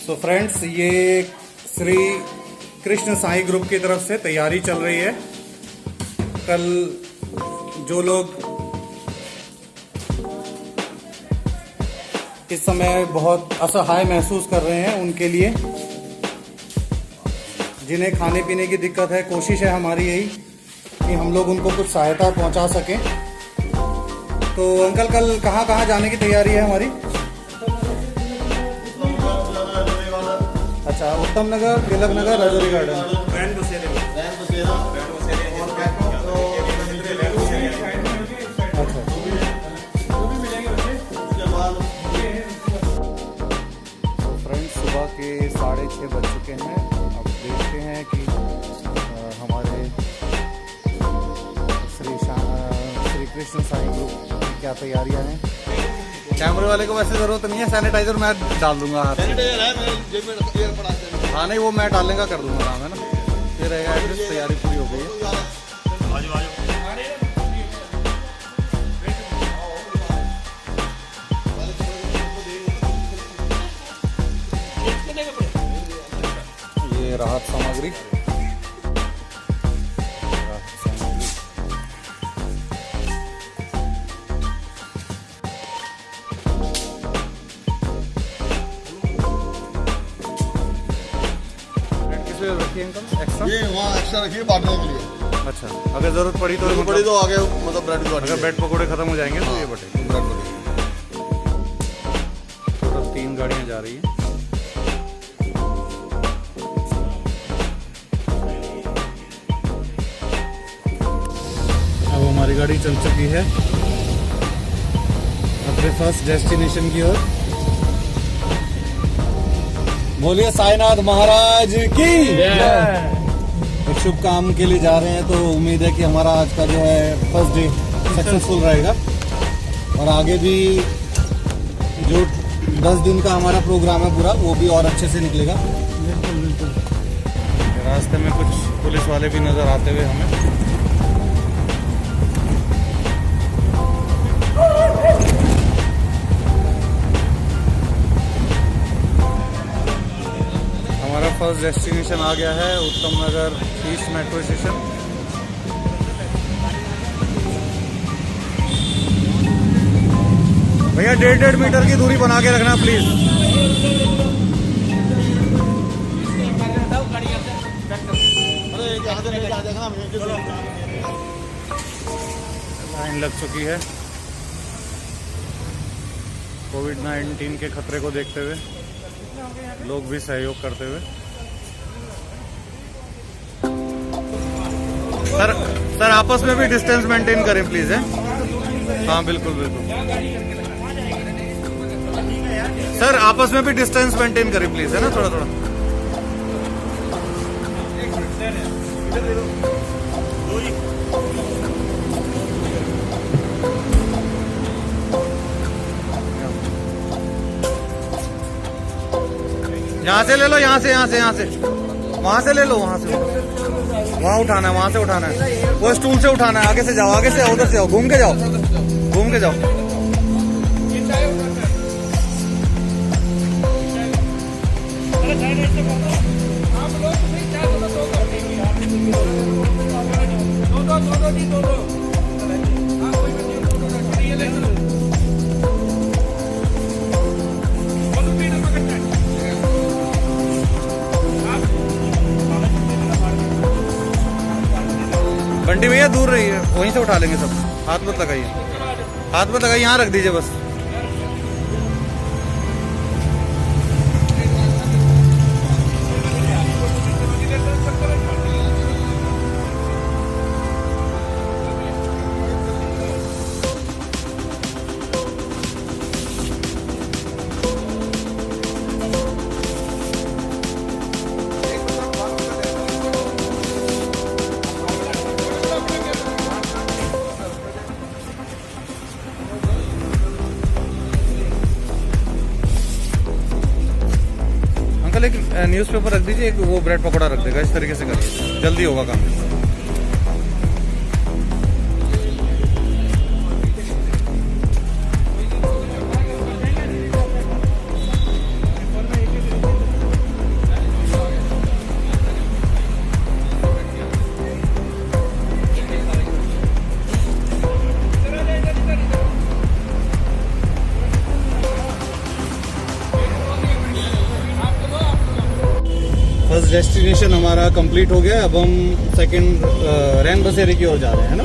So friends, ये Shri Krishna Sai group की तरफ से तैयारी चल रही है। कल जो लोग इस समय बहुत असहाय महसूस कर रहे हैं उनके लिए, जिन्हें खाने पीने की दिक्कत है, कोशिश है हमारी यही कि हम लोग उनको कुछ सहायता पहुंचा सकें। तो अंकल, कल कहाँ कहाँ जाने की तैयारी है हमारी? अच्छा, उत्तम नगर, तिलक नगर, राजौरी गार्डन, अच्छा। तो फ्रेंड्स, सुबह के 6:30 बज चुके हैं। अब देखते हैं कि हमारे श्री कृष्ण साई ग्रुप की क्या तैयारियां हैं। कैमरे वाले को वैसे जरूरत नहीं है, सैनिटाइजर मैं डाल दूंगा हाथ। हाँ नहीं, वो मैं डालने का कर दूंगा काम, है ना। ये रहेगा एड्रेस, तैयारी पूरी हो गई है। ये राहत सामग्री, एक्स्ट्रा ये वहाँ एक्स्ट्रा रखिए बांटने के लिए। अच्छा, अगर जरूरत पड़ी तो आगे मतलब ब्रेड, अगर ब्रेड पकौड़े खत्म हो जाएंगे तो ये बटे ब्रेड पकौड़े। टोटल 3 गाड़ियाँ जा रही हैं। अब हमारी गाड़ी चल चुकी है अपने फर्स्ट डेस्टिनेशन की ओर। बोलिए साईनाथ महाराज की जय। एक शुभ काम के लिए जा रहे हैं, तो उम्मीद है कि हमारा आज का जो है फर्स्ट डे सक्सेसफुल रहेगा और आगे भी जो 10 दिन का हमारा प्रोग्राम है पूरा, वो भी और अच्छे से निकलेगा। रास्ते में कुछ पुलिस वाले भी नजर आते हुए हमें। फर्स्ट डेस्टिनेशन आ गया है, उत्तम नगर ईस्ट मेट्रो स्टेशन। भैया 1.5 मीटर की दूरी बना के रखना प्लीज। लाइन लग चुकी है कोविड-19 के खतरे को देखते हुए, लोग भी सहयोग करते हुए। सर आपस में भी डिस्टेंस मेंटेन करें प्लीज, है। हाँ बिल्कुल बिल्कुल सर, आपस में भी डिस्टेंस मेंटेन करें प्लीज, है ना, थोड़ा थोड़ा। यहाँ से ले लो, यहाँ से वहां से ले लो, वहां उठाना है, वहां से उठाना है, वो स्टूल से उठाना है। आगे से जाओ, आगे से, उधर से आओ, घूम के जाओ। बंटी भैया दूर रही है, वहीं से उठा लेंगे सब। हाथ मत लगाइए, यहाँ रख दीजिए बस। एक न्यूज़पेपर रख दीजिए, एक वो ब्रेड पकौड़ा रख देगा। इस तरीके से करिए, जल्दी होगा काम। फर्स्ट डेस्टिनेशन हमारा कंप्लीट हो गया। अब हम सेकंड रैन बसेरे की ओर जा रहे हैं ना।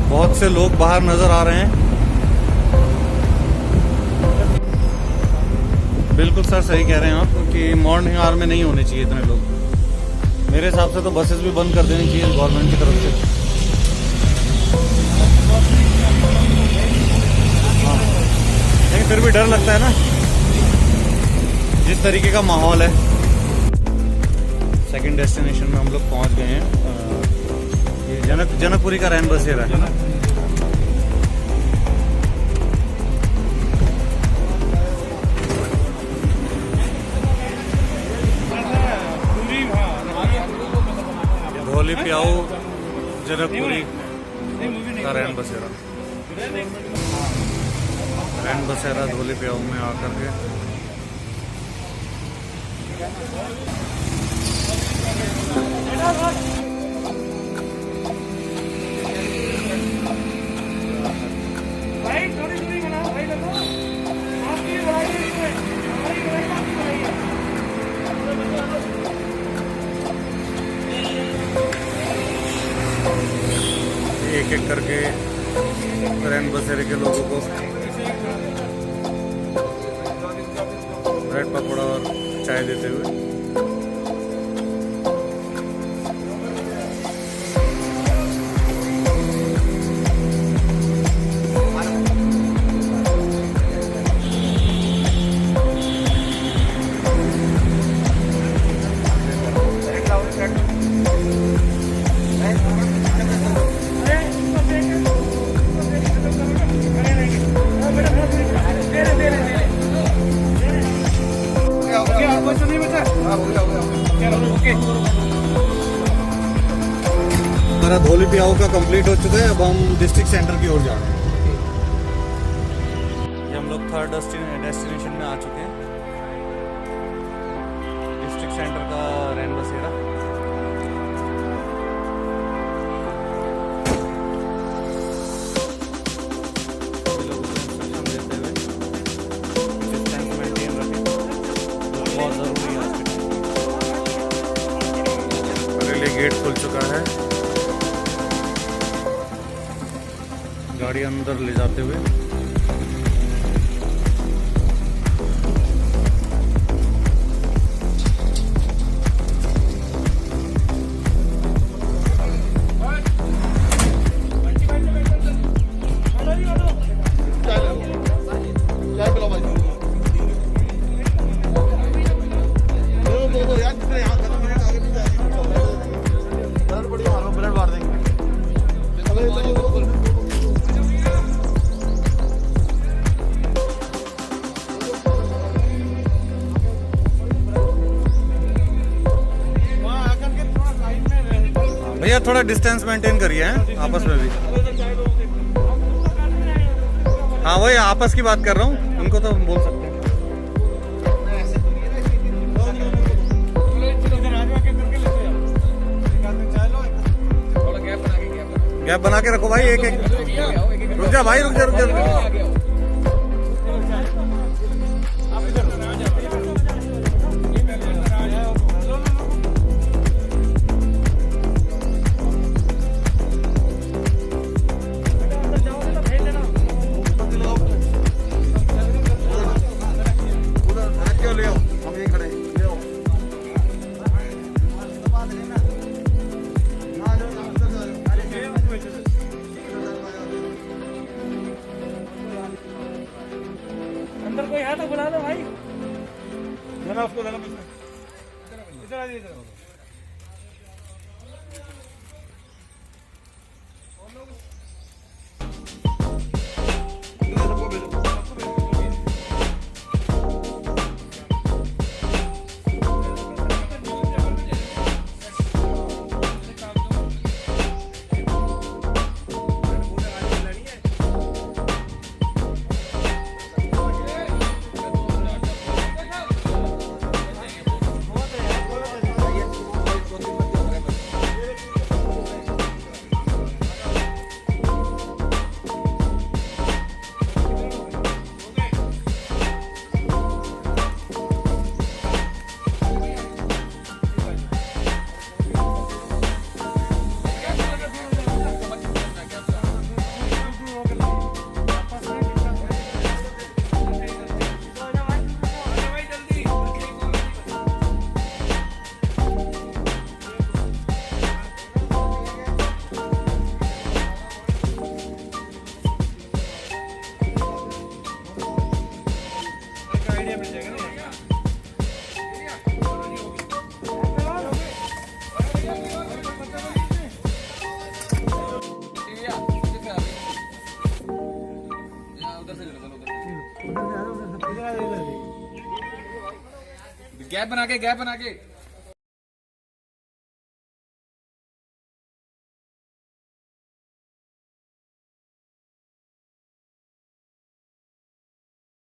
बहुत से लोग बाहर नजर आ रहे हैं। बिल्कुल सर, सही कह रहे हैं आप कि मॉर्निंग आवर में नहीं होने चाहिए इतने लोग। मेरे हिसाब से तो बसेस भी बंद कर देनी चाहिए गवर्नमेंट की तरफ से। हाँ, लेकिन फिर भी डर लगता है ना, जिस तरीके का माहौल है। सेकंड डेस्टिनेशन में हम लोग पहुंच गए हैं। ये जनकपुरी का रैन बसेरा है ना। धोली पियाऊ जनकपुरी का रैन बसेरा। रैन बसेरा धोली पियाऊ में आकर के एक एक करके रैन बसेरे के लोगों को ब्रेड पकौड़ा और चाय देते हुए। हमारा धोली पियाऊ का कंप्लीट हो चुका है। अब हम डिस्ट्रिक्ट सेंटर की ओर जा रहे हैं। ये हम लोग थर्ड डेस्टिनेशन में आ चुके हैं, डिस्ट्रिक्ट सेंटर का रैन बसेरा। बहुत जरूरी है। गेट खुल चुका है, गाड़ी अंदर ले जाते हुए। भैया थोड़ा डिस्टेंस मेंटेन करिए हैं आपस में भी। हाँ वही आपस की बात कर रहा हूँ, उनको तो बोल सकते हैं। गैप बना के रखो भाई, एक एक। रुक जा भाई, रुक जा रुक जा। अंदर कोई है तो बुला दो भाई। देना उसको, देना इधर आ जाइए। इधर आ, इधर आ। गैप बना के